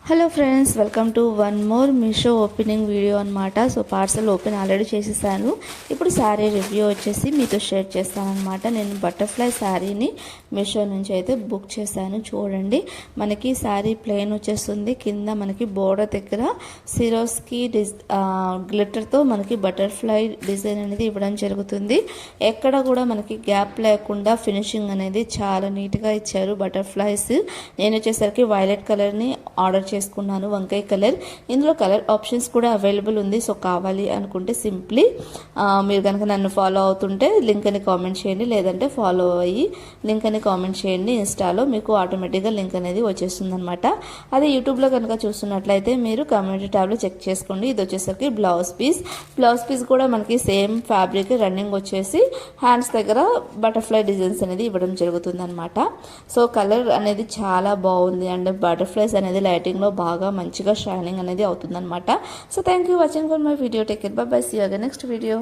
Hello friends, welcome to one more Meesho opening video అనమాట. So parcel open already చేసేసాను. ఇప్పుడు sari review వచ్చేసి మీతో షేర్ చేస్తాను అనమాట. నేను బటర్ఫ్లై శారీని మీషో నుంచి అయితే బుక్ చేశాను. చూడండి, మనకి శారీ ప్లెయిన్ వచ్చేస్తుంది. కింద మనకి బోర్డర్ దగ్గర సిరోస్కి గ్లిటర్తో మనకి బటర్ఫ్లై డిజైన్ అనేది ఇవ్వడం జరుగుతుంది. ఎక్కడ కూడా మనకి గ్యాప్ లేకుండా ఫినిషింగ్ అనేది చాలా నీట్గా ఇచ్చారు. బటర్ఫ్లైస్ నేను వచ్చేసరికి వైలెట్ కలర్ని ఆర్డర్ చేసుకున్నాను, వంకాయ కలర్. ఇందులో కలర్ ఆప్షన్స్ కూడా అవైలబుల్ ఉంది. సో కావాలి అనుకుంటే సింప్లీ మీరు కనుక నన్ను ఫాలో అవుతుంటే లింక్ అని కామెంట్ చేయండి, లేదంటే ఫాలో అయ్యి లింక్ అని కామెంట్ చేయండి. ఇన్స్టాలో మీకు ఆటోమేటిక్గా లింక్ అనేది వచ్చేస్తుంది అనమాట. అదే యూట్యూబ్లో కనుక చూస్తున్నట్లయితే మీరు కమ్యూనిటీ ట్యాబ్లో చెక్ చేసుకోండి. ఇది వచ్చేసరికి బ్లౌజ్ పీస్ కూడా మనకి సేమ్ ఫ్యాబ్రిక్ రన్నింగ్ వచ్చేసి హ్యాండ్స్ దగ్గర బటర్ఫ్లై డిజైన్స్ అనేది ఇవ్వడం జరుగుతుంది అనమాట. సో కలర్ అనేది చాలా బాగుంది అండ్ బటర్ఫ్లైస్ అనేది లైటింగ్లో బాగా మంచిగా షైనింగ్ అనేది అవుతుందన్నమాట. So thank you watching for my video. Take care, bye bye, see you again next video.